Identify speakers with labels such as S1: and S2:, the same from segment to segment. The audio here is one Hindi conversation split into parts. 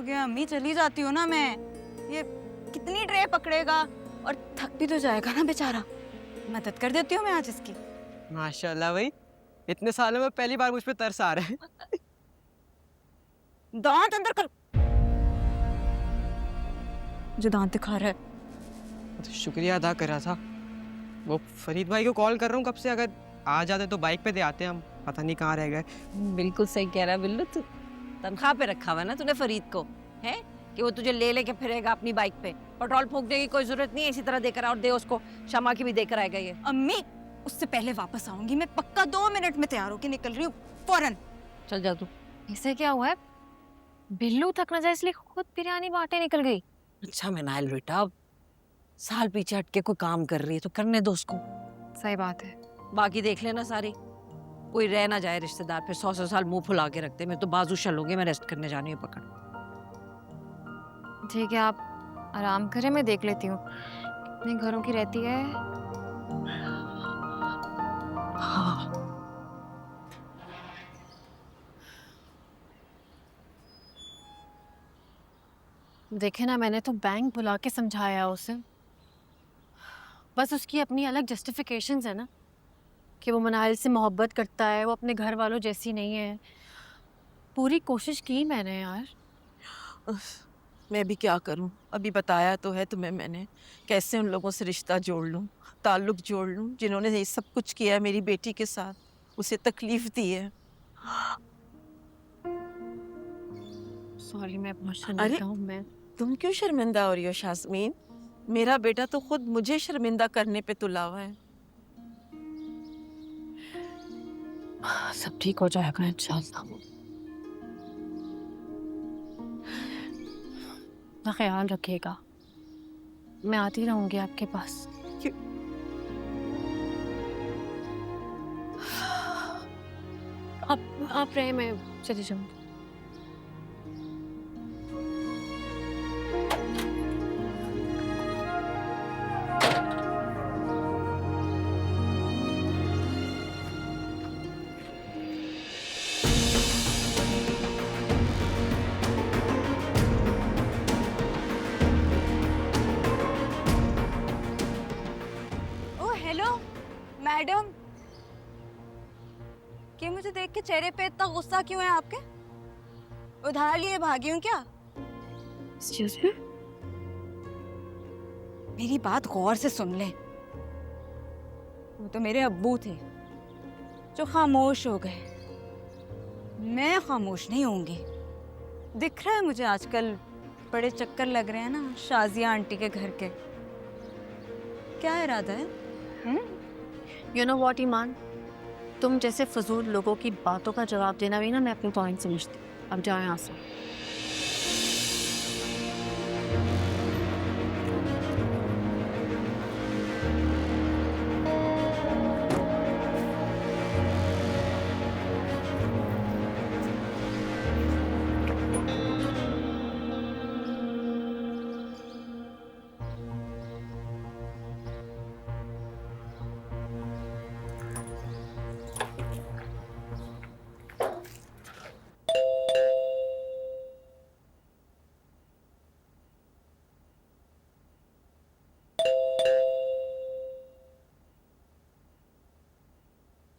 S1: गया अम्मी, चली जाती हूँ ना मैं। ये कितनी ट्रे पकड़ेगा और थक भी तो जाएगा ना बेचारा। मदद कर देती हूँ मैं आज इसकी।
S2: माशाल्लाह भाई, इतने सालों में पहली बार मुझ पे तरस आ रहा है।
S1: दांत अंदर कर। जो दांत दिखा रहा है।
S2: तो शुक्रिया अदा कर रहा था। वो फरीद भाई को कॉल कर रहा हूँ कब से, अगर आ जाते तो बाइक पे दे आते हम, पता नहीं कहाँ रह गए।
S3: बिल्कुल सही कह रहा है बिल्लू। तू तनख्वाह पे रखा हुआ है ना तूने फरीद को, है कि वो तुझे ले लेके फिरेगा अपनी बाइक पे। पेट्रोल फूकने की कोई जरूरत नहीं है, इसी तरह देकर और दे उसको। शमा की भी देकर आएगा ये।
S1: अम्मी, उससे पहले वापस आऊंगी मैं, पक्का 2 मिनट में तैयार होके निकल रही हूँ फौरन।
S3: चल जा तू।
S4: इसे क्या हुआ है? बिल्लू थक ना जाए इसलिए खुद बिरयानी बांटे निकल गई।
S3: अच्छा मिनाइल बेटा, अब साल पीछे हट के कोई काम कर रही है तो करने दो उसको।
S4: सही बात है।
S3: बाकी देख लेना सारी, कोई रह ना जाए रिश्तेदार फिर 100 साल मुंह फुला के रखते। मैं तो बाजू शलोगे, मैं रेस्ट करने जानी है पकड़।
S4: ठीक है, आप आराम करें, मैं देख लेती हूँ कितने घरों की रहती है।
S3: हाँ।
S4: देखे ना, मैंने तो बैंक बुला के समझाया उसे। बस उसकी अपनी अलग जस्टिफिकेशंस है ना, कि वो मनाइल से मोहब्बत करता है, वो अपने घर वालों जैसी नहीं है। पूरी कोशिश की मैंने यार।
S5: मैं भी क्या करूं, अभी बताया तो है तुम्हें मैंने, कैसे उन लोगों से रिश्ता जोड़ लूं, ताल्लुक जोड़ लूं जिन्होंने ये सब कुछ किया मेरी बेटी के साथ, उसे तकलीफ दी है।
S4: सॉरी, मैं बहुत
S5: अरे!
S4: शर्मिंदा हूँ। मैं
S5: तुम क्यों शर्मिंदा हो रही हो शास्मीन? मेरा बेटा तो खुद मुझे शर्मिंदा करने पे तुला हुआ है।
S4: सब ठीक हो जाएगा इंशाल्लाह। अपना ख्याल रखिएगा, मैं आती रहूंगी आपके पास। आप रहे, मैं चली जाऊंगी।
S1: ओ हेलो मैडम, कि मुझे देख के चेहरे पे इतना गुस्सा क्यों है आपके? उधार लिए भागी हूँ क्या?
S4: Excuse me?
S1: मेरी बात गौर से सुन ले। वो तो मेरे अब्बू थे जो खामोश हो गए, मैं खामोश नहीं होंगी। दिख रहा है मुझे आजकल बड़े चक्कर लग रहे हैं ना शाजिया आंटी के घर के। क्या इरादा है?
S4: You know what, ईमान, तुम जैसे फजूल लोगों की बातों का जवाब देना भी ना मैं अपनी पॉइंट समझती हूँ। अब जाओ यहाँ से।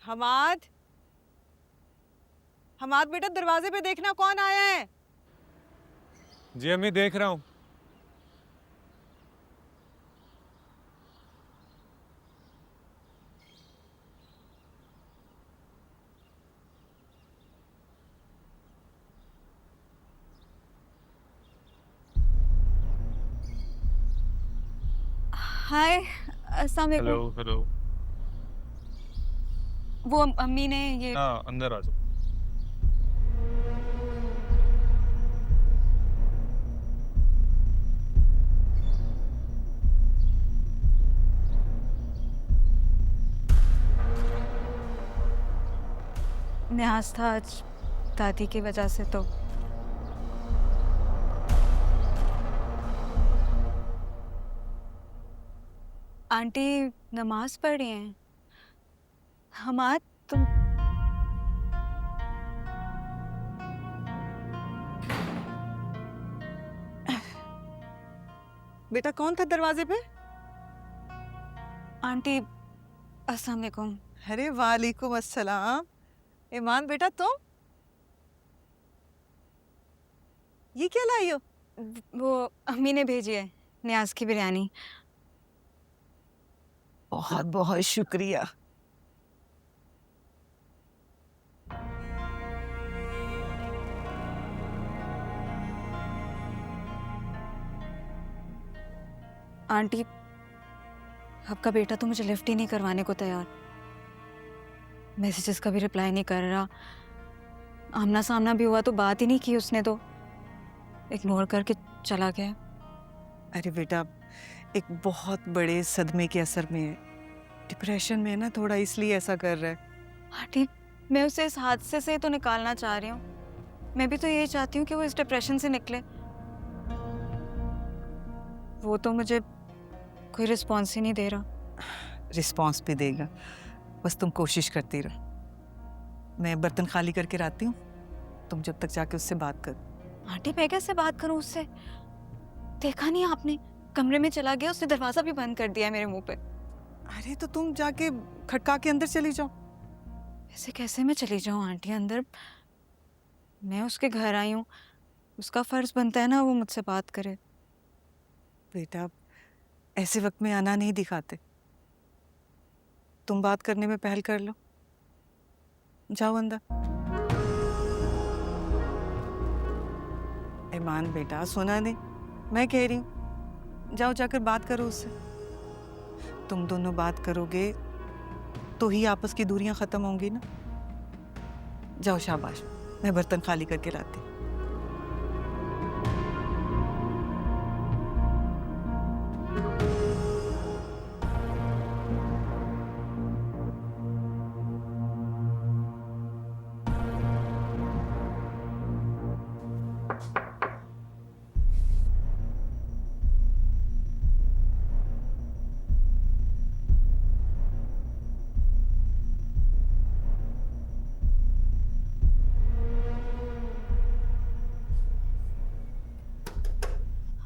S5: हमाद, हमाद बेटा दरवाजे पे देखना कौन आया है।
S6: जी अम्मी, देख रहा हूँ।
S1: हाय, अस्सलाम
S6: हेलो
S1: वालेकुम।
S6: हेलो।
S1: वो अम्मी ने ये
S6: हाँ, अंदर आ जाओ।
S1: न्याज था आज दादी की वजह से, तो आंटी नमाज पढ़ रही हैं। हमाद, तुम
S7: बेटा कौन था दरवाजे पे?
S1: आंटी अस्सलाम वालेकुम।
S7: अरे वालेकुम अस्सलाम। ईमान बेटा तुम ये क्या लाई हो?
S1: वो अम्मी ने भेजी है, न्याज की बिरयानी।
S7: बहुत बहुत शुक्रिया।
S1: आंटी आपका बेटा तो मुझे लिफ्ट ही नहीं करवाने को तैयार, मैसेजेस का भी रिप्लाई नहीं कर रहा, आमना सामना भी हुआ तो बात ही नहीं की उसने, तो इग्नोर करके चला गया।
S7: अरे बेटा एक बहुत बड़े सदमे के असर में है, डिप्रेशन में है ना थोड़ा, इसलिए ऐसा कर रहा है।
S1: आंटी मैं उसे इस हादसे से तो निकालना चाह रही हूँ, मैं भी तो यही चाहती हूँ कि वो इस डिप्रेशन से निकले। वो तो मुझे कोई रिस्पॉन्स ही नहीं दे रहा।
S7: रिस्पॉन्स भी देगा, बस तुम कोशिश करती रहो। मैं बर्तन खाली करके आती हूँ, तुम जब तक जाके उससे बात करो।
S1: आंटी मैं कैसे बात करूँ उससे? देखा नहीं आपने, कमरे में चला गया, उसने दरवाजा भी बंद कर दिया मेरे मुंह पे।
S7: अरे तो तुम जाके खटका के अंदर चली जाओ।
S1: ऐसे कैसे मैं चली जाऊँ आंटी अंदर? मैं उसके घर आई हूँ, उसका फर्ज बनता है ना वो मुझसे बात करे।
S7: बेटा ऐसे वक्त में आना नहीं दिखाते, तुम बात करने में पहल कर लो, जाओ अंदर। ईमान बेटा सुना नहीं, मैं कह रही हूँ जाओ जाकर बात करो उससे। तुम दोनों बात करोगे तो ही आपस की दूरियां खत्म होंगी ना। जाओ शाबाश, मैं बर्तन खाली करके लाती हूँ।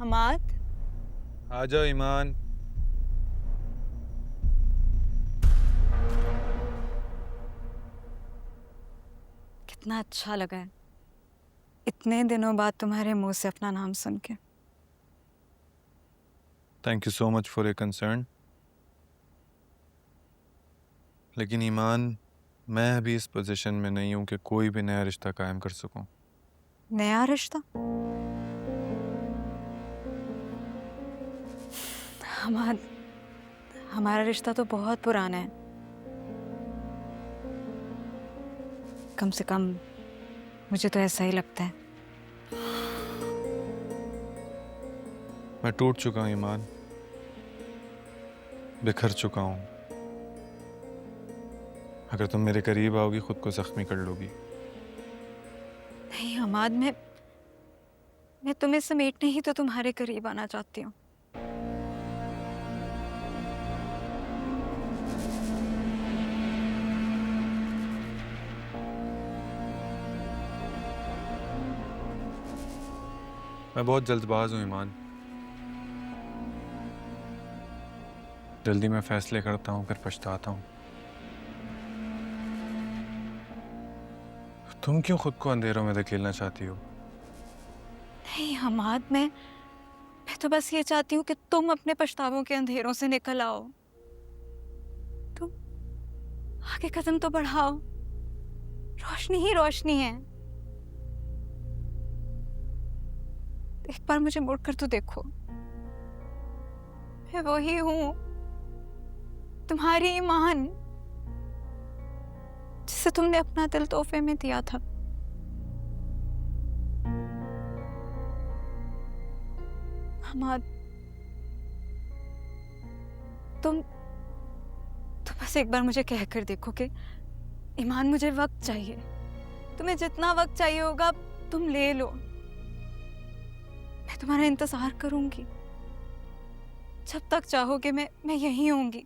S1: हमाद
S6: आ जाओ ईमान।
S1: कितना अच्छा लगा है इतने दिनों बाद तुम्हारे मुंह से अपना नाम सुन के।
S6: Thank you so much for your concern. लेकिन ईमान मैं अभी इस पोजीशन में नहीं हूं कि कोई भी नया रिश्ता कायम कर सकूं।
S1: नया रिश्ता? हमारा रिश्ता तो बहुत पुराना है, कम से कम मुझे तो ऐसा ही लगता है।
S6: मैं टूट चुका हूं ईमान, बिखर चुका हूं। अगर तुम मेरे करीब आओगी खुद को जख्मी कर लोगी।
S1: नहीं हमाद, मैं तुम्हें समेटने ही तो तुम्हारे करीब आना चाहती हूँ।
S6: मैं बहुत जल्दबाज हूं ईमान, जल्दी मैं फैसले करता हूं फिर पछताता हूं। तुम क्यों खुद को अंधेरों में धकेलना चाहती हो?
S1: नहीं हमाद, मैं तो बस ये चाहती हूँ कि तुम अपने पछतावों के अंधेरों से निकल आओ। तुम आगे कदम तो बढ़ाओ, रोशनी ही रोशनी है। एक बार मुझे मुड़कर तो देखो, मैं वही हूँ, तुम्हारी ईमान, जिसे तुमने अपना दिल तोहफे में दिया था। हमाद, तुम बस एक बार मुझे कहकर देखो कि ईमान मुझे वक्त चाहिए, तुम्हें जितना वक्त चाहिए होगा तुम ले लो, मैं तुम्हारा इंतजार करूंगी, जब तक चाहोगे मैं यहीं होंगी।